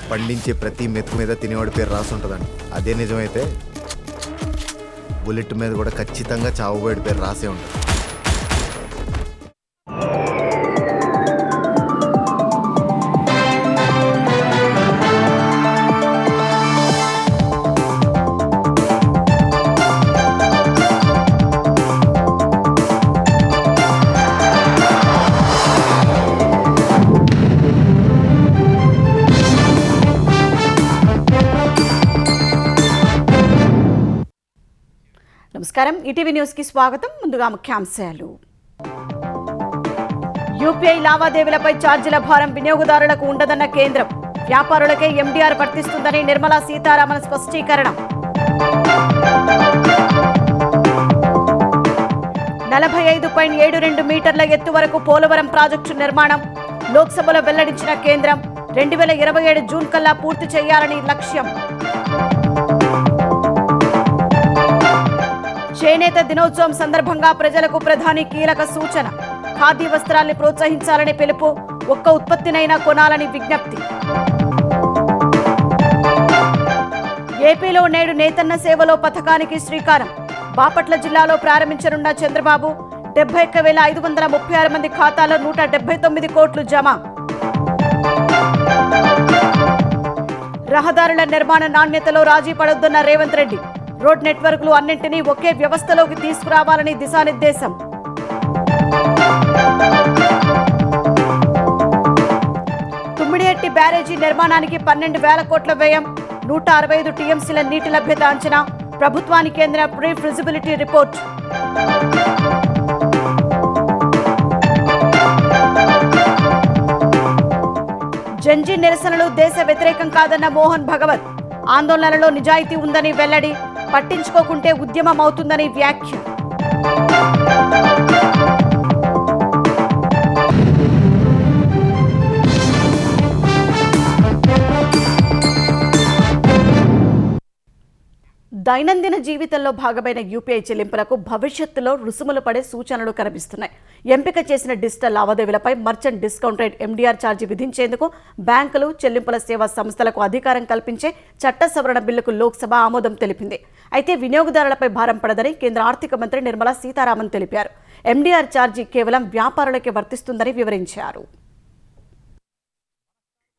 పండించే ప్రతి మెతుకు మీద తినేవాడి పేరు రాసి ఉంటుందండి. అదే నిజమైతే బుల్లెట్ మీద కూడా ఖచ్చితంగా చావుబోయేడి పేరు రాసే ఉంటుంది. నమస్కారం, ఈటీవీ న్యూస్ కి స్వాగతం. ముందుగా ముఖ్యాంశాలు. యూపీఐ లావాదేవీలపై ఛార్జీల భారం వినియోగదారులకు ఉండదన్న కేంద్రం. వ్యాపారులకే ఎండీఆర్ వర్తిస్తుందని నిర్మలా సీతారామన్ స్పష్టీకరణ. 45.72 మీటర్ల ఎత్తు వరకు పోలవరం ప్రాజెక్టు నిర్మాణం. లోక్సభలో వెల్లడించిన కేంద్రం 2027 జూన్ కల్లా పూర్తి చేయాలని లక్ష్యం. చేనేత దినోత్సవం సందర్భంగా ప్రజలకు ప్రధాని కీలక సూచన. ఖాదీ వస్త్రాల్ని ప్రోత్సహించాలని పిలుపు. ఒక్క ఉత్పత్తినైనా కొనాలని విజ్ఞప్తి. ఏపీలో నేడు నేతన్న సేవలో పథకానికి శ్రీకారం. బాపట్ల జిల్లాలో ప్రారంభించనున్న చంద్రబాబు 71,536 మంది ఖాతాలో 179 కోట్లు జమ. రహదారుల నిర్మాణ నాణ్యతలో రాజీ పడొద్దన్న రేవంత్ రెడ్డి. రోడ్ నెట్వర్క్లు అన్నింటినీ ఒకే వ్యవస్థలోకి తీసుకురావాలని దిశానిర్దేశం. తుమ్మిడిహట్టి బ్యారేజీ నిర్మాణానికి 12,000 కోట్ల వ్యయం. 165 టీఎంసీల నీటి లభ్యత అంచనా. ప్రభుత్వానికి కేంద్ర ప్రీ ఫిజిబిలిటీ రిపోర్ట్. జంజీ నిరసనలు దేశ వ్యతిరేకం కాదన్న మోహన్ భగవత్. ఆందోళనలో నిజాయితీ ఉందని వెల్లడి. పట్టించుకోకుంటే ఉద్యమం అవుతుందని వ్యాఖ్య. దైనందిన జీవితంలో భాగమైన యూపీఐ చెల్లింపులకు భవిష్యత్తులో రుసుములు పడే సూచనలు కనిపిస్తున్నాయి. ఎంపిక చేసిన డిజిటల్ లావాదేవీలపై మర్చెంట్ డిస్కౌంట్ రేట్ ఎండీఆర్ ఛార్జీ విధించేందుకు బ్యాంకులు, చెల్లింపుల సేవా సంస్థలకు అధికారం కల్పించే చట్ట సవరణ బిల్లుకు లోక్సభ ఆమోదం తెలిపింది. అయితే వినియోగదారులపై భారం పడదని కేంద్ర ఆర్థిక మంత్రి నిర్మలా సీతారామన్ తెలిపారు. ఎండీఆర్ ఛార్జీ కేవలం వ్యాపారులకే వర్తిస్తుందని వివరించారు.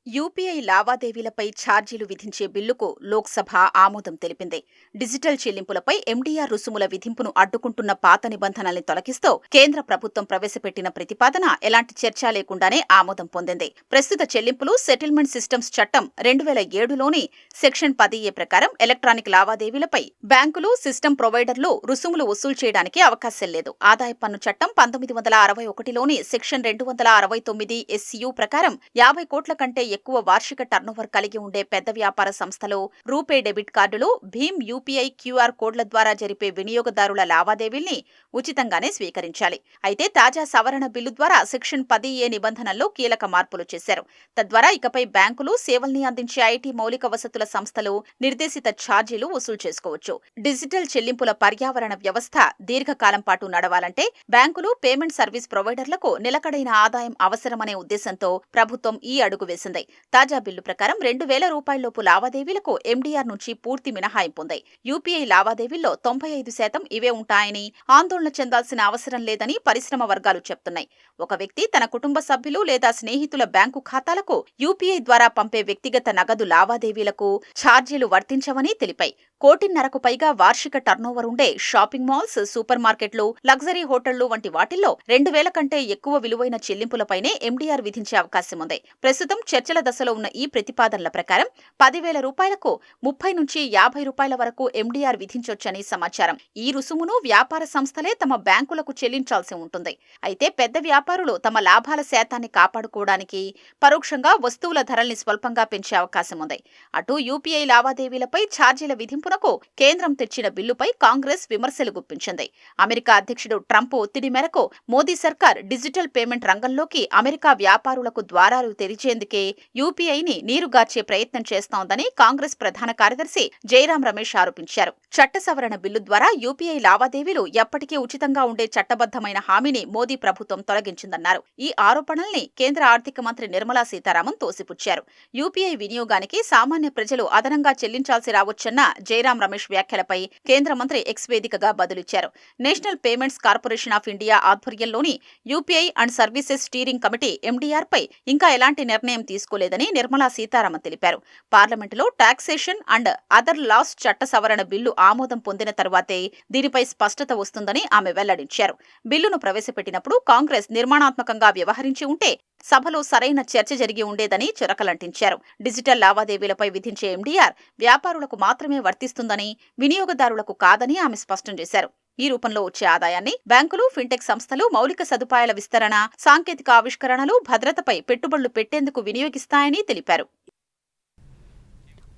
యూపీఐ లావాదేవీలపై ఛార్జీలు విధించే బిల్లుకు లోక్సభ ఆమోదం తెలిపింది. డిజిటల్ చెల్లింపులపై ఎండీఆర్ రుసుముల విధింపును అడ్డుకుంటున్న పాత నిబంధనల్ని తొలగిస్తూ కేంద్ర ప్రభుత్వం ప్రవేశపెట్టిన ప్రతిపాదన ఎలాంటి చర్చ లేకుండానే ఆమోదం పొందింది. ప్రస్తుత చెల్లింపులు సెటిల్మెంట్ సిస్టమ్స్ చట్టం 2007లోని సెక్షన్ 10A ప్రకారం ఎలక్ట్రానిక్ లావాదేవీలపై బ్యాంకులు, సిస్టమ్ ప్రొవైడర్లు రుసుములు వసూలు చేయడానికి అవకాశం లేదు. ఆదాయ పన్ను చట్టం 1961లోని సెక్షన్ 269 SCU ప్రకారం 50 కోట్ల కంటే ఎక్కువ వార్షిక టర్నోవర్ కలిగి ఉండే పెద్ద వ్యాపార సంస్థలు రూపే డెబిట్ కార్డులు, భీమ్ యూపీఐ క్యూఆర్ కోడ్ల ద్వారా జరిపే వినియోగదారుల లావాదేవీల్ని ఉచితంగానే స్వీకరించాలి. అయితే తాజా సవరణ బిల్లు ద్వారా సెక్షన్ 10A నిబంధనల్లో కీలక మార్పులు చేశారు. తద్వారా ఇకపై బ్యాంకులు, సేవల్ని అందించే ఐటీ మౌలిక వసతుల సంస్థలు నిర్దేశిత ఛార్జీలు వసూలు చేసుకోవచ్చు. డిజిటల్ చెల్లింపుల పర్యావరణ వ్యవస్థ దీర్ఘకాలం పాటు నడవాలంటే బ్యాంకులు, పేమెంట్ సర్వీస్ ప్రొవైడర్లకు నిలకడైన ఆదాయం అవసరమనే ఉద్దేశంతో ప్రభుత్వం ఈ అడుగు వేసింది. తాజా బిల్లు ప్రకారం 2,000 రూపాయలలోపు లావాదేవీలకు ఎండీఆర్ నుంచి పూర్తి మినహాయింపు ఉంది. యూపీఐ లావాదేవీల్లో 95% ఇవే ఉంటాయని, ఆందోళన చెందాల్సిన అవసరం లేదని పరిశ్రమ వర్గాలు చెప్తున్నాయి. ఒక వ్యక్తి తన కుటుంబ సభ్యులు లేదా స్నేహితుల బ్యాంకు ఖాతాలకు యూపీఐ ద్వారా పంపే వ్యక్తిగత నగదు లావాదేవీలకు ఛార్జీలు వర్తించవని తెలిపాయి. 1,50,00,000 పైగా వార్షిక టర్నోవర్ ఉండే షాపింగ్ మాల్స్, సూపర్ మార్కెట్లు, లగ్జరీ హోటళ్లు వంటి వాటిల్లో 2,000 కంటే ఎక్కువ విలువైన చెల్లింపులపైనే ఎండీఆర్ విధించే అవకాశం ఉంది. ప్రస్తుతం చర్చల దశలో ఉన్న ఈ ప్రతిపాదనల ప్రకారం 10,000 రూపాయలకు 30 నుంచి 50 రూపాయల వరకు ఎండీఆర్ విధించొచ్చని సమాచారం. ఈ రుసుమును వ్యాపార సంస్థలే తమ బ్యాంకులకు చెల్లించాల్సి ఉంటుంది. అయితే పెద్ద వ్యాపారులు తమ లాభాల శాతాన్ని కాపాడుకోవడానికి పరోక్షంగా వస్తువుల ధరల్ని స్వల్పంగా పెంచే అవకాశం ఉంది. అటు యూపీఐ లావాదేవీలపై ఛార్జీల విధింపు చెల్లింపునకు కేంద్రం తెచ్చిన బిల్లుపై కాంగ్రెస్ విమర్శలు గుప్పించింది. అమెరికా అధ్యక్షుడు ట్రంప్ ఒత్తిడి మేరకు మోదీ సర్కార్ డిజిటల్ పేమెంట్ రంగంలోకి అమెరికా వ్యాపారులకు ద్వారాలు తెరిచేందుకే యూపీఐని నీరుగార్చే ప్రయత్నం చేస్తోందని కాంగ్రెస్ ప్రధాన కార్యదర్శి జైరాం రమేష్ ఆరోపించారు. చట్ట సవరణ బిల్లు ద్వారా యూపీఐ లావాదేవీలు ఎప్పటికీ ఉచితంగా ఉండే చట్టబద్ధమైన హామీని మోదీ ప్రభుత్వం తొలగించిందన్నారు. ఈ ఆరోపణల్ని కేంద్ర ఆర్థిక మంత్రి నిర్మలా సీతారామన్ తోసిపుచ్చారు. యూపీఐ వినియోగానికి సామాన్య ప్రజలు అదనంగా చెల్లించాల్సి రావచ్చన్న జైరాం రమేష్ వ్యాఖ్యలపై కేంద్ర మంత్రి ఎక్స్ వేదికగా బదులిచ్చారు. National Payments Corporation of India ఆధ్వర్యంలోని UPI and services steering committee MDR పై ఇంకా ఎలాంటి నిర్ణయం తీసుకోలేదని నిర్మలా సీతారామన్ తెలిపారు. పార్లమెంటులో టాక్సేషన్ అండ్ అదర్ లాస్ చట్ట సవరణ బిల్లు ఆమోదం పొందిన తరువాతే దీనిపై స్పష్టత వస్తుందని ఆమె వెల్లడించారు. బిల్లును ప్రవేశపెట్టినప్పుడు కాంగ్రెస్ నిర్మాణాత్మకంగా వ్యవహరించి ఉంటే సభలో సరైన చర్చ జరిగి ఉండేదని చురకలంటించారు. డిజిటల్ లావాదేవీలపై విధించే ఎండీఆర్ వ్యాపారులకు మాత్రమే వర్తిస్తుందని, వినియోగదారులకు కాదని ఆమె స్పష్టం చేశారు. ఈ రూపంలో వచ్చే ఆదాయాన్ని బ్యాంకులు, ఫిన్టెక్ సంస్థలు మౌలిక సదుపాయాల విస్తరణ, సాంకేతిక ఆవిష్కరణలు, భద్రతపై పెట్టుబడులు పెట్టేందుకు వినియోగిస్తాయని తెలిపారు.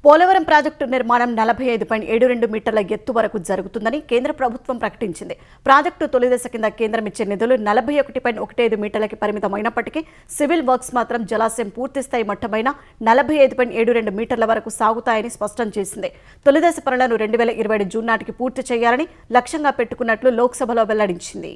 పోలవరం ప్రాజెక్టు నిర్మాణం 45.72 మీటర్ల ఎత్తు వరకు జరుగుతుందని కేంద్ర ప్రభుత్వం ప్రకటించింది. ప్రాజెక్టు తొలిదశ కింద కేంద్రం ఇచ్చే నిధులు 41.15 మీటర్లకి పరిమితమైనప్పటికీ సివిల్ వర్క్స్ మాత్రం జలాశయం పూర్తిస్థాయి మట్టమైన 45.72 మీటర్ల వరకు సాగుతాయని స్పష్టం చేసింది. తొలిదశ పనులను 2027 జూన్ నాటికి పూర్తి చేయాలని లక్ష్యంగా పెట్టుకున్నట్లు లోక్సభలో వెల్లడించింది.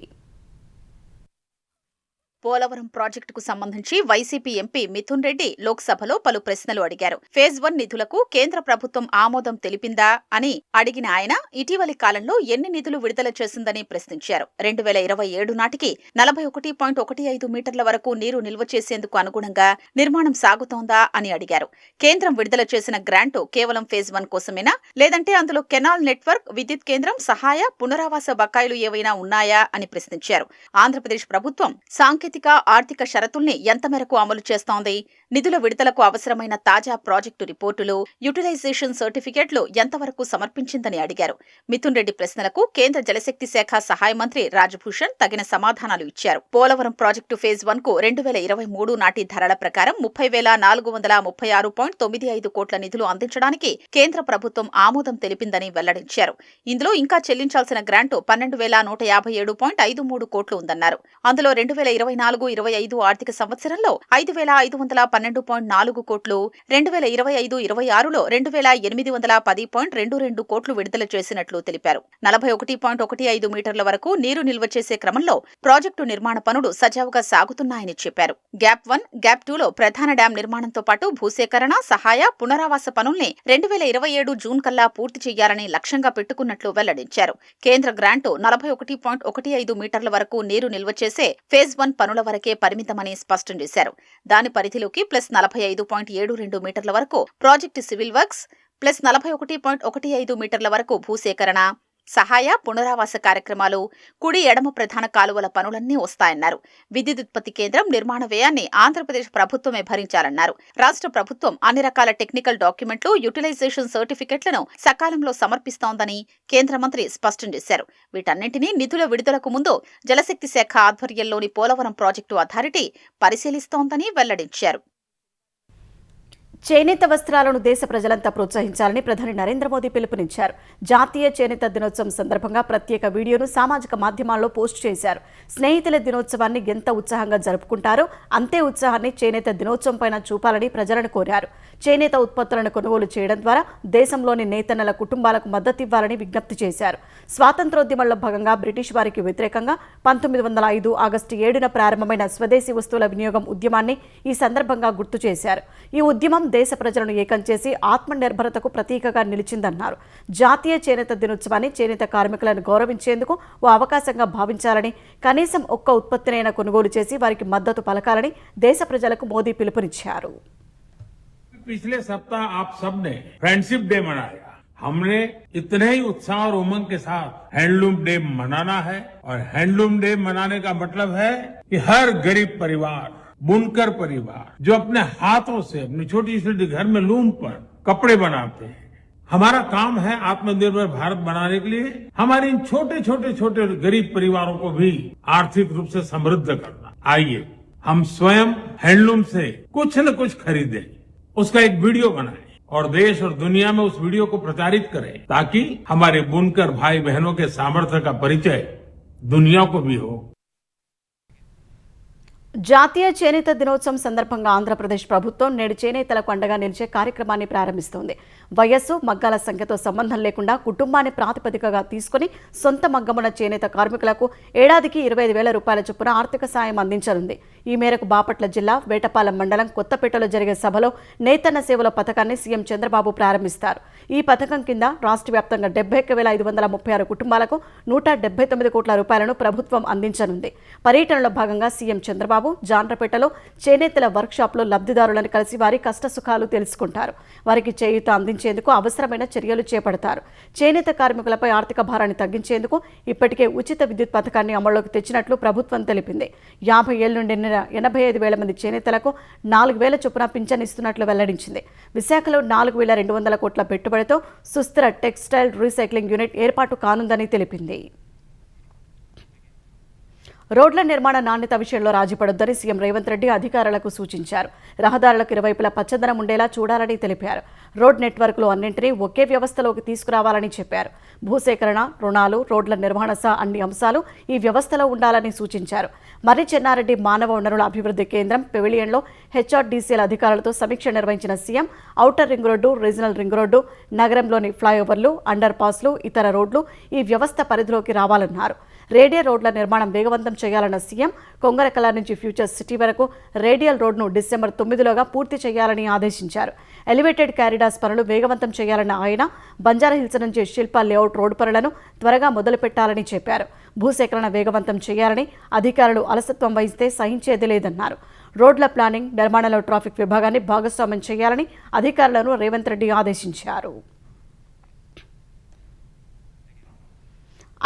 పోలవరం ప్రాజెక్టుకు సంబంధించి వైసీపీ ఎంపీ మిథున్ రెడ్డి లోక్సభలో పలు ప్రశ్నలు అడిగారు. ఫేజ్ 1 నిధులకు కేంద్ర ప్రభుత్వం ఆమోదం తెలిపిందా అని అడిగిన ఆయన ఇటీవలి కాలంలో ఎన్ని నిధులు విడుదల చేసిందని ప్రశ్నించారు. 2027 నాటికి 41.15 మీటర్ల వరకు నీరు నిల్వ చేసేందుకు అనుగుణంగా నిర్మాణం సాగుతోందా అని అడిగారు. కేంద్రం విడుదల చేసిన గ్రాంటు కేవలం ఫేజ్ 1 కోసమేనా, లేదంటే అందులో కెనాల్ నెట్వర్క్, విద్యుత్ కేంద్రం, సహాయ, పునరావాస బకాయిలు ఏవైనా ఉన్నాయా అని ప్రశ్నించారు. ఆంధ్రప్రదేశ్ ప్రభుత్వం సాంకేతిక ఆర్థిక షరతుల్ని ఎంత మేరకు అమలు చేస్తోంది, నిధుల విడుదలకు అవసరమైన తాజా ప్రాజెక్టు రిపోర్టులు, యుటిలైజేషన్ సర్టిఫికెట్లు ఎంతవరకు సమర్పించిందని అడిగారు. మిథున్ రెడ్డి ప్రశ్నలకు కేంద్ర జలశక్తి శాఖ సహాయ మంత్రి రాజభూషణ్ తగిన సమాధానాలు ఇచ్చారు. పోలవరం ప్రాజెక్టు ఫేజ్ 1 కు 2023 నాటి ధరల ప్రకారం 30,436.95 కోట్ల నిధులు అందించడానికి కేంద్ర ప్రభుత్వం ఆమోదం తెలిపిందని వెల్లడించారు. ఇందులో ఇంకా చెల్లించాల్సిన గ్రాంటు 12,157.53 కోట్లు ఉందన్నారు. అందులో 2024-25 ఆర్థిక సంవత్సరంలో 5,512.4 కోట్లు, 2025-26లో 2,810.22 కోట్లు విడుదల చేసినట్లు తెలిపారు. 41.15 మీటర్ల వరకు నీరు నిల్వ చేసే క్రమంలో ప్రాజెక్టు నిర్మాణ పనులు సజావుగా సాగుతున్నాయని చెప్పారు. గ్యాప్ 1, గ్యాప్ 2లో ప్రధాన డ్యాం నిర్మాణంతో పాటు భూసేకరణ, సహాయ, పునరావాస పనుల్ని 2027 జూన్ కల్లా పూర్తి చేయాలని లక్ష్యంగా పెట్టుకున్నట్లు వెల్లడించారు. కేంద్ర గ్రాంటు 41.15 మీటర్ల వరకు నీరు నిల్వ చేసే ఫేజ్ 1 పనుల వరకే పరిమితమని స్పష్టం చేశారు. దాని పరిధిలోకి +45.72 మీటర్ల వరకు ప్రాజెక్టు సివిల్ వర్క్స్, +41.15 మీటర్ల వరకు భూసేకరణ, సహాయ, పునరావాస కార్యక్రమాలు, కుడి ఎడమ ప్రధాన కాలువల పనులన్నీ వస్తాయన్నారు. విద్యుదుత్పత్తి కేంద్రం నిర్మాణ వ్యయాన్ని ఆంధ్రప్రదేశ్ ప్రభుత్వమే భరించాలన్నారు. రాష్ట్ర ప్రభుత్వం అన్ని రకాల టెక్నికల్ డాక్యుమెంట్లు, యుటిలైజేషన్ సర్టిఫికెట్లను సకాలంలో సమర్పిస్తోందని కేంద్ర మంత్రి స్పష్టం చేశారు. వీటన్నింటినీ నిధుల విడుదలకు ముందు జలశక్తి శాఖ ఆధ్వర్యంలోని పోలవరం ప్రాజెక్టు అథారిటీ పరిశీలిస్తోందని వెల్లడించారు. చేనేత వస్త్రాలను దేశ ప్రజలంతా ప్రోత్సహించాలని ప్రధాని నరేంద్ర మోదీ పిలుపునిచ్చారు. జాతీయ చేనేత దినోత్సవం సందర్భంగా ప్రత్యేక వీడియోను సామాజిక మాధ్యమాల్లో పోస్టు చేశారు. స్నేహితుల దినోత్సవాన్ని ఎంత ఉత్సాహంగా జరుపుకుంటారో అంతే ఉత్సాహాన్ని చేనేత దినోత్సవం పైన చూపాలని ప్రజలను కోరారు. చేనేత ఉత్పత్తులను కొనుగోలు చేయడం ద్వారా దేశంలోని నేతన్నల కుటుంబాలకు మద్దతివ్వాలని విజ్ఞప్తి చేశారు. స్వాతంత్రోద్యమంలో భాగంగా బ్రిటిష్ వారికి వ్యతిరేకంగా 1905 ఆగస్టు 7న ప్రారంభమైన స్వదేశీ వస్తువుల వినియోగం ఉద్యమాన్ని ఈ సందర్భంగా గుర్తు చేశారు. ఈ ఉద్యమం దేశ ప్రజలను ఏకం చేసి ఆత్మనిర్భరతకు ప్రతీకగా నిలిచిందన్నారు. జాతీయ చేనేత దినోత్సవాన్ని చేనేత కార్మికులను గౌరవించేందుకు ఓ అవకాశంగా భావించాలని, కనీసం ఒక్క ఉత్పత్తినైనా కొనుగోలు చేసి వారికి మద్దతు పలకాలని దేశ ప్రజలకు మోదీ పిలుపునిచ్చారు. पिछले सप्ताह आप सबने फ्रेंडशिप डे मनाया। हमने इतने ही उत्साह और उमंग के साथ हैंडलूम डे मनाना है, और हैंडलूम डे मनाने का मतलब है कि हर गरीब परिवार, बुनकर परिवार जो अपने हाथों से अपनी छोटी छोटी घर में लूम पर कपड़े बनाते हैं, हमारा काम है आत्मनिर्भर भारत बनाने के लिए हमारे इन छोटे छोटे छोटे गरीब परिवारों को भी आर्थिक रूप से समृद्ध करना। आइए हम स्वयं हैंडलूम से कुछ न कुछ खरीदें, उसका एक वीडियो बनाएं और देश और दुनिया में उस वीडियो को प्रचारित करें ताकि हमारे बुनकर भाई बहनों के सामर्थ्य का परिचय दुनिया को भी हो। జాతీయ చేనేత దినోత్సవం సందర్భంగా ఆంధ్రప్రదేశ్ ప్రభుత్వం నేడు చేనేతలకు అండగా నిలిచే కార్యక్రమాన్ని ప్రారంభిస్తోంది. వయస్సు, మగ్గాల సంఖ్యతో సంబంధం లేకుండా కుటుంబాన్ని ప్రాతిపదికగా తీసుకుని సొంత మగ్గమున చేనేత కార్మికులకు ఏడాదికి 25,000 రూపాయల చొప్పున ఆర్థిక సాయం అందించనుంది. ఈ మేరకు బాపట్ల జిల్లా వేటపాలెం మండలం కొత్తపేటలో జరిగే సభలో నేతన్న సేవల పథకాన్ని సీఎం చంద్రబాబు ప్రారంభిస్తారు. ఈ పథకం కింద రాష్ట్ర వ్యాప్తంగా 71,536 కుటుంబాలకు 179 కోట్ల రూపాయలను ప్రభుత్వం అందించనుంది. పర్యటనలో భాగంగా సీఎం చంద్రబాబు జాండ్రపేటలో చేనేతల వర్క్షాప్లో లబ్ధిదారులను కలిసి వారి కష్టసుఖాలు తెలుసుకుంటారు. వారికి చేయూత అందించేందుకు అవసరమైన చర్యలు చేపడతారు. చేనేత కార్మికులపై ఆర్థిక భారాన్ని తగ్గించేందుకు ఇప్పటికే ఉచిత విద్యుత్ పథకాన్ని అమల్లోకి తెచ్చినట్లు ప్రభుత్వం తెలిపింది. 50 ఏళ్ల నుండి 85,000 మంది చేనేతలకు 4,000 చొప్పున పింఛన్ ఇస్తున్నట్లు వెల్లడించింది. విశాఖలో 4,200 కోట్ల పెట్టుబడితో సుస్థిర టెక్స్టైల్ రీసైక్లింగ్ యూనిట్ ఏర్పాటు కానుందని తెలిపింది. రోడ్ల నిర్మాణ నాణ్యత విషయంలో రాజీపడొద్దని సీఎం రేవంత్ రెడ్డి అధికారులకు సూచించారు. రహదారులకు ఇరువైపులా పచ్చదనం ఉండేలా చూడాలని తెలిపారు. రోడ్ నెట్వర్క్లు అన్నింటినీ ఒకే వ్యవస్థలోకి తీసుకురావాలని చెప్పారు. భూసేకరణ, రుణాలు, రోడ్ల నిర్వహణ సహా అన్ని అంశాలు ఈ వ్యవస్థలో ఉండాలని సూచించారు. మర్రి చెన్నారెడ్డి మానవ వనరుల అభివృద్ధి కేంద్రం పెవిలియన్లో హెచ్ఆర్డీసీల అధికారులతో సమీక్ష నిర్వహించిన CM outer ring road, regional ring road, నగరంలోని ఫ్లైఓవర్లు, అండర్ పాస్లు, ఇతర రోడ్లు ఈ వ్యవస్థ పరిధిలోకి రావాలన్నారు. రేడియల్ రోడ్ల నిర్మాణం వేగవంతం చేయాలన్న సీఎం కొంగరకల నుంచి ఫ్యూచర్ సిటీ వరకు రేడియల్ రోడ్ను డిసెంబర్ 9లోగా పూర్తి చేయాలని ఆదేశించారు. ఎలివేటెడ్ కారిడార్స్ పనులు వేగవంతం చేయాలన్న ఆయన బంజారాహిల్స్ నుంచి శిల్ప లేఅవుట్ రోడ్డు పనులను త్వరగా మొదలుపెట్టాలని చెప్పారు. భూసేకరణ వేగవంతం చేయాలని, అధికారులు అలసత్వం వహిస్తే సహించేది లేదన్నారు. రోడ్ల ప్లానింగ్, నిర్మాణంలో ట్రాఫిక్ విభాగాన్ని భాగస్వామ్యం చేయాలని అధికారులను రేవంత్ రెడ్డి ఆదేశించారు.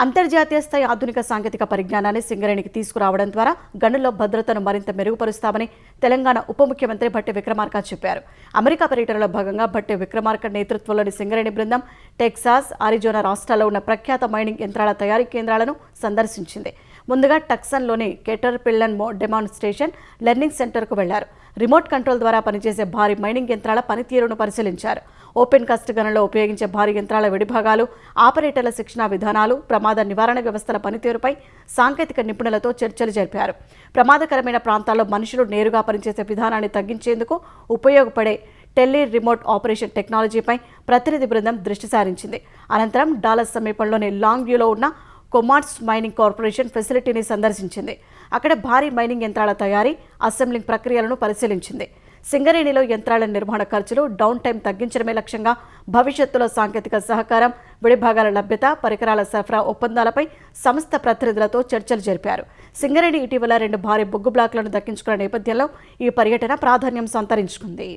అంతర్జాతీయ స్థాయి ఆధునిక సాంకేతిక పరిజ్ఞానాన్ని సింగరేణికి తీసుకురావడం ద్వారా గనుల్లో భద్రతను మరింత మెరుగుపరుస్తామని తెలంగాణ ఉప ముఖ్యమంత్రి భట్టి విక్రమార్క చెప్పారు. అమెరికా పర్యటనలో భాగంగా భట్టి విక్రమార్క నేతృత్వంలోని సింగరేణి బృందం టెక్సాస్, అరిజోనా రాష్ట్రాల్లో ఉన్న ప్రఖ్యాత మైనింగ్ యంత్రాల తయారీ కేంద్రాలను సందర్శించింది. ముందుగా టక్సన్లోని కేటర్పిల్లన్ డెమాన్స్ట్రేషన్ లెర్నింగ్ సెంటర్కు వెళ్లారు. రిమోట్ కంట్రోల్ ద్వారా పనిచేసే భారీ మైనింగ్ యంత్రాల పనితీరును పరిశీలించారు. ఓపెన్ కాస్ట్ గనుల్లో ఉపయోగించే భారీ యంత్రాల విడిభాగాలు, ఆపరేటర్ల శిక్షణా విధానాలు, ప్రమాద నివారణ వ్యవస్థల పనితీరుపై సాంకేతిక నిపుణులతో చర్చలు జరిపారు. ప్రమాదకరమైన ప్రాంతాల్లో మనుషులు నేరుగా పనిచేసే విధానాన్ని తగ్గించేందుకు ఉపయోగపడే టెల్లీ రిమోట్ ఆపరేషన్ టెక్నాలజీపై ప్రతినిధి బృందం దృష్టి సారించింది. అనంతరం డాలస్ సమీపంలోని లాంగ్ వ్యూలో ఉన్న కొమాట్స్ మైనింగ్ కార్పొరేషన్ ఫెసిలిటీని సందర్శించింది. అక్కడ భారీ మైనింగ్ యంత్రాల తయారీ, అసెంబ్లింగ్ ప్రక్రియలను పరిశీలించింది. సింగరేణిలో యంత్రాల నిర్వహణ ఖర్చులు, డౌన్ టైం తగ్గించడమే లక్ష్యంగా భవిష్యత్తులో సాంకేతిక సహకారం, విడిభాగాల లభ్యత, పరికరాల సరఫరా ఒప్పందాలపై సంస్థ ప్రతినిధులతో చర్చలు జరిపారు. సింగరేణి ఇటీవల 2 భారీ బొగ్గు బ్లాక్లను దక్కించుకున్న నేపథ్యంలో ఈ పర్యటన ప్రాధాన్యం సంతరించుకుంది.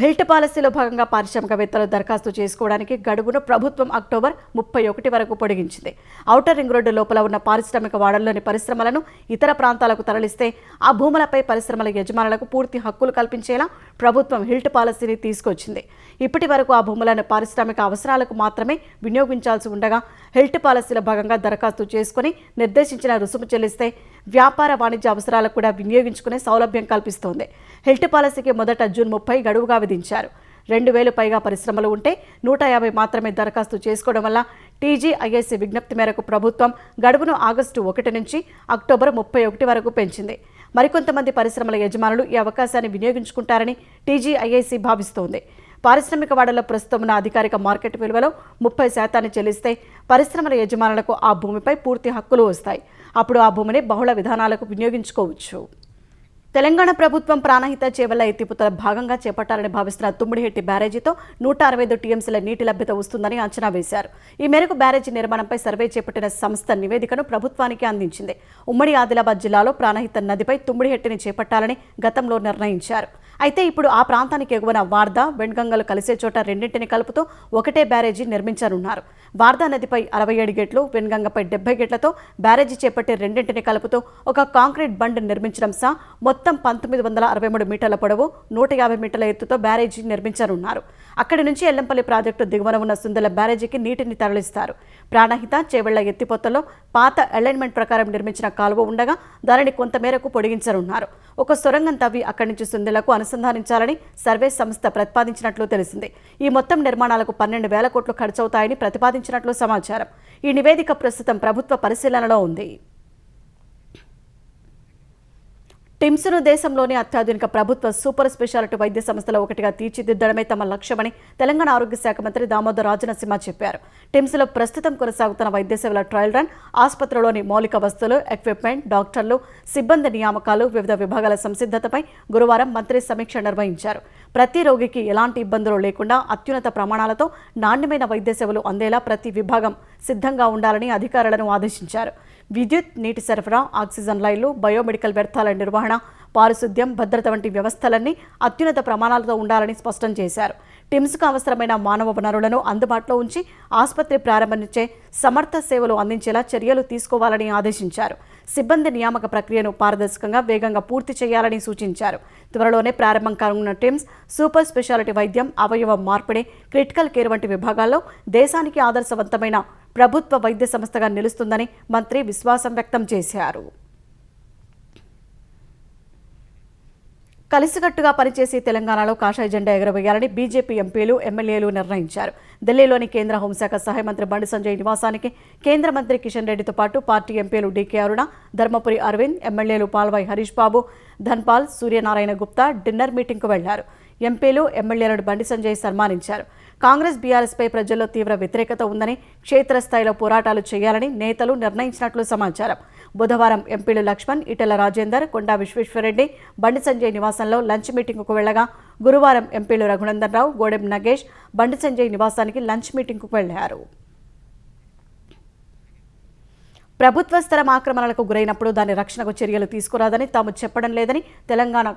హిల్ట్ పాలసీలో భాగంగా పారిశ్రామికవేత్తలు దరఖాస్తు చేసుకోవడానికి గడువును ప్రభుత్వం అక్టోబర్ 31 వరకు పొడిగించింది. ఔటర్ రింగ్ రోడ్డు లోపల ఉన్న పారిశ్రామిక వాడల్లోని పరిశ్రమలను ఇతర ప్రాంతాలకు తరలిస్తే ఆ భూములపై పరిశ్రమల యజమానులకు పూర్తి హక్కులు కల్పించేలా ప్రభుత్వం హిల్ట్ పాలసీని తీసుకొచ్చింది. ఇప్పటి వరకు ఆ భూములను పారిశ్రామిక అవసరాలకు మాత్రమే వినియోగించాల్సి ఉండగా హిల్ట్ పాలసీలో భాగంగా దరఖాస్తు చేసుకుని నిర్దేశించిన రుసుము చెల్లిస్తే వ్యాపార వాణిజ్య అవసరాలకు కూడా వినియోగించుకునే సౌలభ్యం కల్పిస్తోంది. హిల్ట్ పాలసీకి మొదట జూన్ 30 గడువుగా విధించారు. 2,000 పైగా పరిశ్రమలు ఉంటే 150 మాత్రమే దరఖాస్తు చేసుకోవడం వల్ల టీజీఐఏసీ విజ్ఞప్తి మేరకు ప్రభుత్వం గడువును ఆగస్టు 1 నుంచి అక్టోబర్ 31 వరకు పెంచింది. మరికొంతమంది పరిశ్రమల యజమానులు ఈ అవకాశాన్ని వినియోగించుకుంటారని టీజీఐఏసీ భావిస్తోంది. పారిశ్రామిక వాడల్లో ప్రస్తుతం ఉన్న అధికారిక మార్కెట్ విలువలో 30% చెల్లిస్తే పరిశ్రమల యజమానులకు ఆ భూమిపై పూర్తి హక్కులు వస్తాయి. అప్పుడు ఆ భూమిని బహుళ విధానాలకు వినియోగించుకోవచ్చు. తెలంగాణ ప్రభుత్వం ప్రాణహిత చేవెళ్ల ఎత్తిపోతల భాగంగా చేపట్టాలని భావిస్తున్న తుమ్మిడిహెట్టి బ్యారేజీతో 165 టీఎంసీల నీటి లభ్యత వస్తుందని అంచనా వేశారు. ఈ మేరకు బ్యారేజీ నిర్మాణంపై సర్వే చేపట్టిన సంస్థ నివేదికను ప్రభుత్వానికి అందించింది. ఉమ్మడి ఆదిలాబాద్ జిల్లాలో ప్రాణహిత నదిపై తుమ్మిడిహెట్టిని చేపట్టాలని గతంలో నిర్ణయించారు. అయితే ఇప్పుడు ఆ ప్రాంతానికి ఎగువన వార్దా, వెన్గంగలు కలిసే చోట రెండింటిని కలుపుతూ ఒకటే బ్యారేజీ నిర్మించనున్నారు. వార్దా నదిపై 67 గేట్లు, వెన్గంగపై 70 గేట్లతో బ్యారేజీ చేపట్టే రెండింటిని కలుపుతూ ఒక కాంక్రీట్ బండ్ నిర్మించడం సహా మొత్తం 1963 మీటర్ల పొడవు, 150 మీటర్ల ఎత్తుతో బ్యారేజీ నిర్మించనున్నారు. అక్కడి నుంచి ఎల్లంపల్లి ప్రాజెక్టు దిగువన ఉన్న సుందల బ్యారేజీకి నీటిని తరలిస్తారు. ప్రాణహిత చేవెళ్ల ఎత్తిపోతల్లో పాత అలైన్మెంట్ ప్రకారం నిర్మించిన కాలువ ఉండగా దానిని కొంతమేరకు పొడిగించనున్నారు. ఒక సొరంగం తవ్వి అక్కడి నుంచి సుందెలకు అనుసంధానించాలని సర్వే సంస్థ ప్రతిపాదించినట్లు తెలిసింది. ఈ మొత్తం నిర్మాణాలకు 12,000 కోట్లు ఖర్చవుతాయని ప్రతిపాదించినట్లు సమాచారం. ఈ నివేదిక ప్రస్తుతం ప్రభుత్వ పరిశీలనలో ఉంది. టిమ్స్ను దేశంలోని అత్యాధునిక ప్రభుత్వ సూపర్ స్పెషాలిటీ వైద్య సంస్థలో ఒకటిగా తీర్చిదిద్దడమే తమ లక్ష్యమని తెలంగాణ ఆరోగ్య శాఖ మంత్రి దామోదర్ రాజనరసింహ చెప్పారు. టిమ్స్లో ప్రస్తుతం కొనసాగుతున్న వైద్య సేవల ట్రయల్ రన్, ఆసుపత్రిలోని మౌలిక వస్తువులు, ఎక్విప్మెంట్, డాక్టర్లు, సిబ్బంది నియామకాలు, వివిధ విభాగాల సంసిద్ధతపై గురువారం మంత్రి సమీక్ష నిర్వహించారు. ప్రతి రోగికి ఎలాంటి ఇబ్బందులు లేకుండా అత్యున్నత ప్రమాణాలతో నాణ్యమైన వైద్య సేవలు అందేలా ప్రతి విభాగం సిద్ధంగా ఉండాలని అధికారులను ఆదేశించారు. విద్యుత్, నీటి సరఫరా, ఆక్సిజన్ లైన్లు, బయోమెడికల్ వ్యర్థాల నిర్వహణ, పారిశుద్ధ్యం, భద్రత వంటి వ్యవస్థలన్నీ అత్యున్నత ప్రమాణాలతో ఉండాలని స్పష్టం చేశారు. టిమ్స్కు అవసరమైన మానవ వనరులను అందుబాటులో ఉంచి ఆసుపత్రి ప్రారంభించే సమర్థ సేవలు అందించేలా చర్యలు తీసుకోవాలని ఆదేశించారు. సిబ్బంది నియామక ప్రక్రియను పారదర్శకంగా, వేగంగా పూర్తి చేయాలని సూచించారు. త్వరలోనే ప్రారంభం కానున్న టిమ్స్ సూపర్ స్పెషాలిటీ వైద్యం, అవయవ మార్పిడి, క్రిటికల్ కేర్ వంటి విభాగాల్లో దేశానికి ఆదర్శవంతమైన ప్రభుత్వ వైద్య సంస్థగా నిలుస్తుందని మంత్రి విశ్వాసం వ్యక్తం చేశారు. కలిసికట్టుగా పనిచేసి తెలంగాణలో కాషాయ జెండా ఎగురవేయాలని బీజేపీ ఎంపీలు, ఎమ్మెల్యేలు నిర్ణయించారు. ఢిల్లీలోని కేంద్ర హోంశాఖ సహాయ మంత్రి బండి సంజయ్ నివాసానికి కేంద్ర మంత్రి కిషన్ రెడ్డితో పాటు పార్టీ ఎంపీలు డీకే అరుణ, ధర్మపురి అరవింద్, ఎమ్మెల్యేలు పాల్వాయి హరీష్ బాబు, ధన్పాల్, సూర్యనారాయణ గుప్తా డిన్నర్ మీటింగ్కు వెళ్లారు. ఎంపీలు, ఎమ్మెల్యేలను బండి సంజయ్ సన్మానించారు. కాంగ్రెస్, బీఆర్ఎస్పై ప్రజల్లో తీవ్ర వ్యతిరేకత ఉందని, క్షేత్రస్థాయిలో పోరాటాలు చేయాలని నేతలు నిర్ణయించినట్లు సమాచారం. బుధవారం ఎంపీలు లక్ష్మణ్, ఈటెల రాజేందర్, కొండా విశ్వేశ్వరరెడ్డి బండి సంజయ్ నివాసంలో లంచ్ మీటింగ్కు వెళ్లగా, గురువారం ఎంపీలు రఘునందన్ రావు, గోడెం నగేష్ బండి సంజయ్ నివాసానికి లంచ్ మీటింగ్కు వెళ్లారు. ప్రభుత్వ స్థలం ఆక్రమణలకు గురైనప్పుడు దాని రక్షణకు చర్యలు తీసుకురాదని తాము చెప్పడం లేదని తెలంగాణ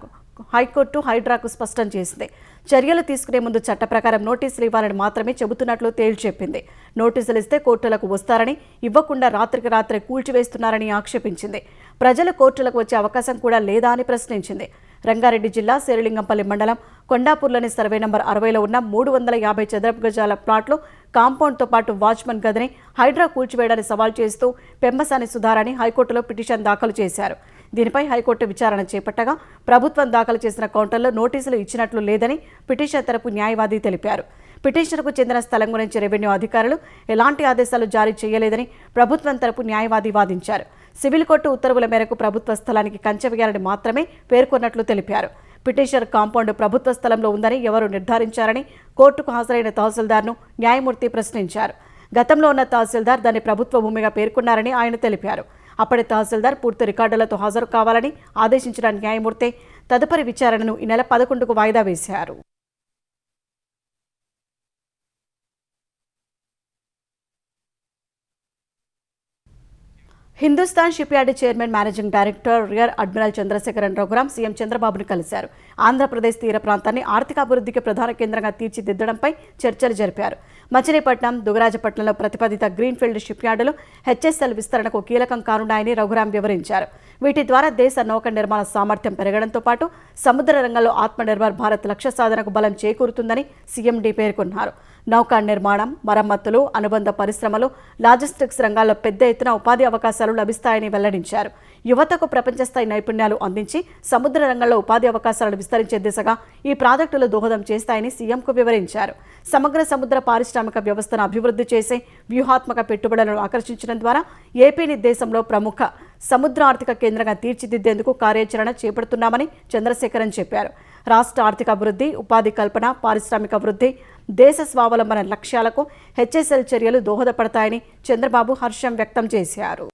హైకోర్టు హైడ్రాకు స్పష్టం చేసింది. చర్యలు తీసుకునే ముందు చట్ట ప్రకారం నోటీసులు ఇవ్వాలని మాత్రమే చెబుతున్నట్లు తేల్చెప్పింది. నోటీసులు ఇస్తే కోర్టులకు వస్తారని, ఇవ్వకుండా రాత్రికి రాత్రే కూల్చివేస్తున్నారని ఆక్షేపించింది. ప్రజలు కోర్టులకు వచ్చే అవకాశం కూడా లేదా అని ప్రశ్నించింది. రంగారెడ్డి జిల్లా శేరిలింగంపల్లి మండలం కొండాపూర్లోని సర్వే నంబర్ 60లో ఉన్న 350 చదరపు గజాల ప్లాట్లు, కాంపౌండ్తో పాటు వాచ్మన్ గదిని హైడ్రా కూల్చివేయడాన్ని సవాల్ చేస్తూ పెమ్మసాని సుధారాణి హైకోర్టులో పిటిషన్ దాఖలు చేశారు. దీనిపై హైకోర్టు విచారణ చేపట్టగా ప్రభుత్వం దాఖలు చేసిన కౌంటర్లో నోటీసులు ఇచ్చినట్లు లేదని పిటిషన్ తరపు న్యాయవాది తెలిపారు. పిటిషన్కు చెందిన స్థలం గురించి రెవెన్యూ అధికారులు ఎలాంటి ఆదేశాలు జారీ చేయలేదని ప్రభుత్వం తరపు న్యాయవాది వాదించారు. సివిల్ కోర్టు ఉత్తర్వుల మేరకు ప్రభుత్వ స్థలానికి కంచె వేయాలని మాత్రమే పేర్కొన్నట్లు తెలిపారు. పిటిషనర్ కాంపౌండ్ ప్రభుత్వ స్థలంలో ఉందని ఎవరు నిర్ధారించారని కోర్టుకు హాజరైన తహసీల్దార్ను న్యాయమూర్తి ప్రశ్నించారు. గతంలో ఉన్న తహసీల్దార్ దాన్ని ప్రభుత్వ భూమిగా పేర్కొన్నారని ఆయన తెలిపారు. అప్పటి తహసీల్దార్ పూర్తి రికార్డులతో హాజరు కావాలని ఆదేశించిన న్యాయమూర్తి తదుపరి విచారణను ఈ నెల 11కు వాయిదా వేశారు. Hindustan ship yard chairman, managing director rear admiral Chandrasekaran Raghuram CM చంద్రబాబును కలిశారు. ఆంధ్రప్రదేశ్ తీర ప్రాంతాన్ని ఆర్థికాభివృద్ధికి ప్రధాన కేంద్రంగా తీర్చిదిద్దడంపై చర్చలు జరిపారు. మచిలీపట్నం, దుగరాజపట్నంలో ప్రతిపాదిత గ్రీన్ఫీల్డ్ షిప్ యార్డులు హెచ్ఎస్ఎల్ విస్తరణకు కీలకం కానున్నాయని రఘురాం వివరించారు. వీటి ద్వారా దేశ నౌక నిర్మాణ సామర్థ్యం పెరగడంతో పాటు సముద్ర రంగంలో ఆత్మనిర్భర్ భారత్ లక్ష్య సాధనకు బలం చేకూరుతుందని సీఎండీ పేర్కొన్నారు. నౌకా నిర్మాణం, మరమ్మతులు, అనుబంధ పరిశ్రమలు, లాజిస్టిక్స్ రంగాల్లో పెద్ద ఎత్తున ఉపాధి అవకాశాలు లభిస్తాయని వెల్లడించారు. యువతకు ప్రపంచ స్థాయి నైపుణ్యాలు అందించి సముద్ర రంగంలో ఉపాధి అవకాశాలను విస్తరించే దిశగా ఈ ప్రాజెక్టులు దోహదం చేస్తాయని సీఎంకు వివరించారు. సమగ్ర సముద్ర పారిశ్రామిక వ్యవస్థను అభివృద్ధి చేసే వ్యూహాత్మక పెట్టుబడులను ఆకర్షించడం ద్వారా ఏపీని దేశంలో ప్రముఖ సముద్ర ఆర్థిక కేంద్రంగా తీర్చిదిద్దేందుకు కార్యాచరణ చేపడుతున్నామని చంద్రశేఖరన్ చెప్పారు. రాష్ట్ర ఆర్థిక అభివృద్ధి, ఉపాధి కల్పన, పారిశ్రామిక వృద్ధి, దేశ స్వావలంబన లక్ష్యాలకు హెచ్ఎస్ఎల్ చర్యలు దోహదపడతాయని చంద్రబాబు హర్షం వ్యక్తం చేశారు.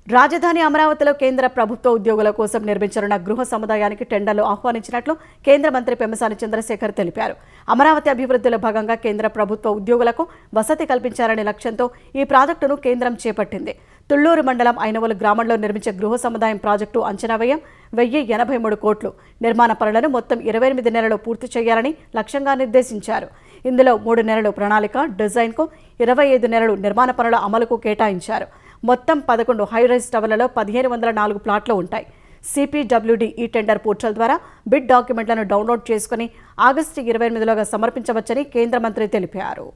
రాజధాని అమరావతిలో కేంద్ర ప్రభుత్వ ఉద్యోగుల కోసం నిర్మించనున్న గృహ సముదాయానికి టెండర్లు ఆహ్వానించినట్లు కేంద్ర మంత్రి పెమ్మసాని చంద్రశేఖర్ తెలిపారు. అమరావతి అభివృద్ధిలో భాగంగా కేంద్ర ప్రభుత్వ ఉద్యోగులకు వసతి కల్పించాలనే లక్ష్యంతో ఈ ప్రాజెక్టును కేంద్రం చేపట్టింది. తుళ్లూరు మండలం ఐనవోలు గ్రామంలో నిర్మించే గృహ సముదాయం ప్రాజెక్టు అంచనా వ్యయం 1083 కోట్లు. నిర్మాణ పనులను మొత్తం 28 నెలల్లో పూర్తి చేయాలని లక్ష్యంగా నిర్దేశించారు. ఇందులో 3 నెలలు ప్రణాళిక, డిజైన్కు, 25 నెలలు నిర్మాణ పనుల అమలుకు కేటాయించారు. మొత్తం 11 హైరైజ్ టవర్లలో 1504 ప్లాట్లు ఉంటాయి. సిపిడబ్ల్యూడి ఈ టెండర్ పోర్టల్ ద్వారా బిడ్ డాక్యుమెంట్లను డౌన్లోడ్ చేసుకుని ఆగస్టు 28లోగా సమర్పించవచ్చని కేంద్ర మంత్రి తెలిపారు.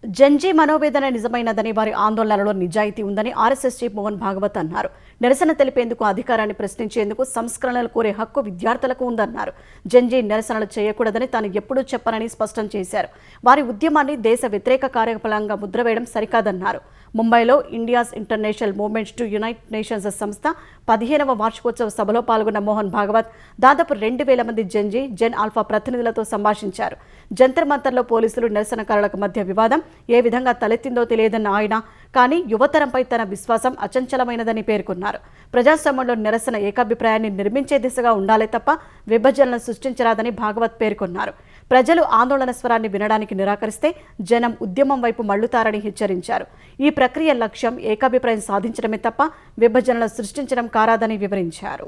జంజీ మనోవేదన నిజమైనదని, వారి ఆందోళనలో నిజాయితీ ఉందని ఆర్ఎస్ఎస్ చీఫ్ మోహన్ భాగవత్ అన్నారు. నిరసన తెలిపేందుకు, అధికారాన్ని ప్రశ్నించేందుకు, సంస్కరణలు కోరే హక్కు విద్యార్థులకు ఉందన్నారు. జంజీ నిరసనలు చేయకూడదని తాను ఎప్పుడూ చెప్పనని స్పష్టం చేశారు. వారి ఉద్యమాన్ని దేశ వ్యతిరేక కార్యకలాపంగా ముద్రవేయడం సరికాదన్నారు. ముంబైలో India's international movements to unite nations సంస్థ 15వ వార్షికోత్సవ సభలో పాల్గొన్న మోహన్ భాగవత్ దాదాపు 2000 మంది జంజీ, జెన్ ఆల్ఫా ప్రతినిధులతో సంభాషించారు. జంతర్ మంతర్లో పోలీసులు, నిరసనకారులకు మధ్య వివాదం ఏ విధంగా తలెత్తిందో తెలియదన్న ఆయన, కానీ యువతరంపై తన విశ్వాసం అచంచలమైనదని పేర్కొన్నారు. ప్రజాస్వామ్యంలో నిరసన ఏకాభిప్రాయాన్ని నిర్మించే దిశగా ఉండాలే తప్ప విభజనలను సృష్టించరాదని భాగవత్ పేర్కొన్నారు. ప్రజలు ఆందోళన స్వరాన్ని వినడానికి నిరాకరిస్తే జనం ఉద్యమం వైపు మళ్లుతారని హెచ్చరించారు. ఈ ప్రక్రియ లక్ష్యం ఏకాభిప్రాయం సాధించడమే తప్ప విభజనలను సృష్టించడం కారాదని వివరించారు.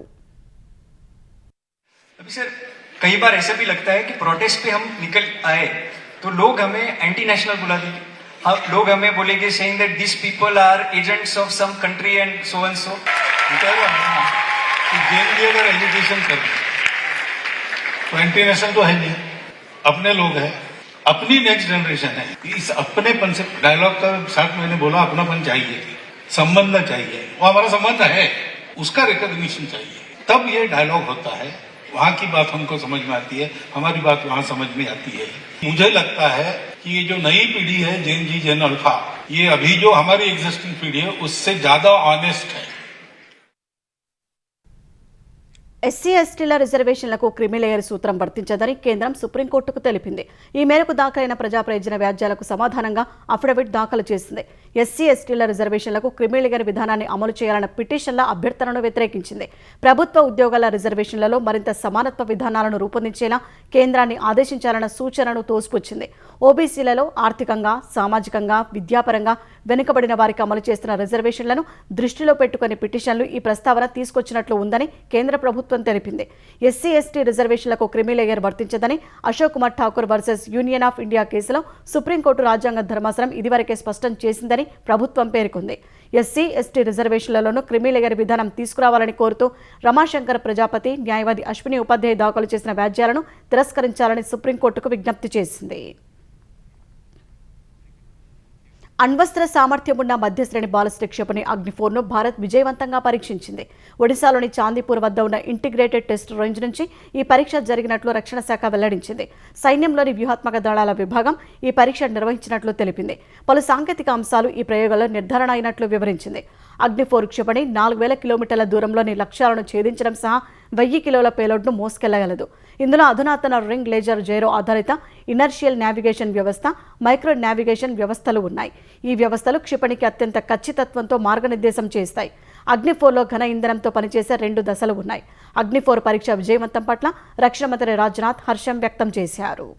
कई बार ऐसा भी लगता है कि प्रोटेस्ट पे हम निकल आए तो लोग हमें एंटी नेशनल बुला देंगे. लोग हमें बोलेंगे saying that this people are agents of some country and so and so. Jail भी अगर एजुकेशन कर तो एंटी नेशनल तो है नहीं, अपने लोग हैं, अपनी नेक्स्ट जनरेशन है. इस अपनेपन से डायलॉग का साथ मैंने बोला अपनापन चाहिए, संबंध चाहिए. वो हमारा संबंध है, उसका रिकॉग्निशन चाहिए, तब ये डायलॉग होता है. वहाँ की बात हमको समझ में आती है, हमारी बात वहाँ समझ में आती है. मुझे लगता है कि ये जो नई पीढ़ी है जेन जी, जेन अल्फा, ये अभी जो हमारी एग्जिस्टिंग पीढ़ी है उससे ज्यादा ऑनेस्ट है. ఎస్సీ ఎస్టీల రిజర్వేషన్లకు క్రిమిలేయర్ సూత్రం వర్తించదని కేంద్రం సుప్రీంకోర్టుకు తెలిపింది. ఈ మేరకు దాఖలైన ప్రజా ప్రయోజన వ్యాజ్యాలకు సమాధానంగా అఫిడవిట్ దాఖలు చేసింది. ఎస్సీ ఎస్టీల రిజర్వేషన్లకు క్రిమిలేయర్ విధానాన్ని అమలు చేయాలన్న పిటిషన్ల అభ్యర్థనను వ్యతిరేకించింది. ప్రభుత్వ ఉద్యోగాల రిజర్వేషన్లలో మరింత సమానత్వ విధానాలను రూపొందించేలా కేంద్రాన్ని ఆదేశించాలన్న సూచనను తోసిపుచ్చింది. ఓబీసీలలో ఆర్థికంగా, సామాజికంగా, విద్యాపరంగా వెనుకబడిన వారికి అమలు చేస్తున్న రిజర్వేషన్లను దృష్టిలో పెట్టుకుని పిటిషన్లు ఈ ప్రస్తావన తీసుకొచ్చినట్లు ఉందని కేంద్ర ప్రభుత్వం తెలిపింది. ఎస్సీ ఎస్టీ రిజర్వేషన్లకు క్రిమిలేయర్ వర్తించదని Ashok Kumar Thakur versus Union of India కేసులో సుప్రీంకోర్టు రాజ్యాంగ ధర్మాసనం ఇదివరకే స్పష్టం చేసిందని ప్రభుత్వం పేర్కొంది. ఎస్సీ ఎస్టీ రిజర్వేషన్లలోనూ క్రిమిలేయర్ విధానం తీసుకురావాలని కోరుతూ రమాశంకర్ ప్రజాపతి, న్యాయవాది అశ్విని ఉపాధ్యాయ దాఖలు చేసిన వ్యాజ్యాలను తిరస్కరించాలని సుప్రీంకోర్టుకు విజ్ఞప్తి చేసింది. అణ్వస్త్ర సామర్థ్యం ఉన్న మధ్యశ్రేణి బాలిస్టిక్ క్షిపణి అగ్ని-4ను భారత్ విజయవంతంగా పరీక్షించింది. ఒడిశాలోని చాందీపూర్ వద్ద ఉన్న ఇంటిగ్రేటెడ్ టెస్ట్ రేంజ్ నుంచి ఈ పరీక్ష జరిగినట్లు రక్షణ శాఖ వెల్లడించింది. సైన్యంలోని వ్యూహాత్మక దళాల విభాగం ఈ పరీక్ష నిర్వహించినట్లు తెలిపింది. పలు సాంకేతిక అంశాలు ఈ ప్రయోగంలో నిర్ధారణ అయినట్లు వివరించింది. అగ్ని-4 క్షిపణి 4000 కిలోమీటర్ల దూరంలోని లక్ష్యాలను ఛేదించడం సహా 1000 కిలోల పేలోడ్ను మోసుకెళ్లగలదు. ఇందులో అధునాతన రింగ్ లేజర్ జైరో ఆధారిత ఇనర్షియల్ నావిగేషన్ వ్యవస్థ, మైక్రో నావిగేషన్ వ్యవస్థలు ఉన్నాయి. ఈ వ్యవస్థలు క్షిపణికి అత్యంత ఖచ్చితత్వంతో మార్గనిర్దేశం చేస్తాయి. అగ్ని-4లో ఘన ఇంధనంతో పనిచేసే 2 దశలు ఉన్నాయి. అగ్ని-4 పరీక్ష విజయవంతం పట్ల రక్షణ మంత్రి రాజ్నాథ్ హర్షం వ్యక్తం చేశారు.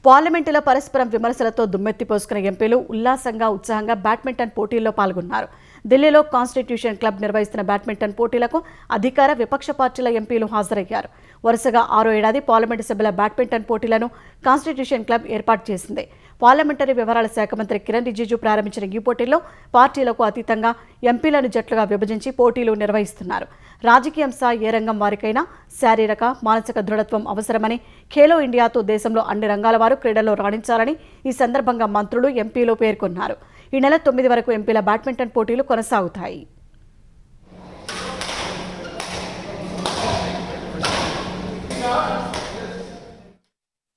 పార్లమెంటులో పరస్పరం విమర్శలతో దుమ్మెత్తిపోసుకున్న ఎంపీలు ఉల్లాసంగా, ఉత్సాహంగా బ్యాడ్మింటన్ పోటీల్లో పాల్గొన్నారు. ఢిల్లీలో కాన్స్టిట్యూషన్ క్లబ్ నిర్వహిస్తున్న బ్యాడ్మింటన్ పోటీలకు అధికార, విపక్ష పార్టీల ఎంపీలు హాజరయ్యారు. వరుసగా 6వ ఏడాది పార్లమెంటు సభ్యుల బ్యాడ్మింటన్ పోటీలను కాన్స్టిట్యూషన్ క్లబ్ ఏర్పాటు చేసింది. పార్లమెంటరీ వ్యవహారాల శాఖ మంత్రి కిరణ్ రిజిజు ప్రారంభించిన ఈ పోటీల్లో పార్టీలకు అతీతంగా ఎంపీలను జట్లుగా విభజించి పోటీలు నిర్వహిస్తున్నారు. రాజకీయం సహా ఏ రంగం వారికైనా శారీరక, మానసిక దృఢత్వం అవసరమని, ఖేలో ఇండియాతో దేశంలో అన్ని రంగాల వారు క్రీడల్లో రాణించాలని ఈ సందర్భంగా మంత్రులు, ఎంపీలు పేర్కొన్నారు. ఈ నెల 9 వరకు ఎంపీల బ్యాడ్మింటన్ పోటీలు కొనసాగుతాయి.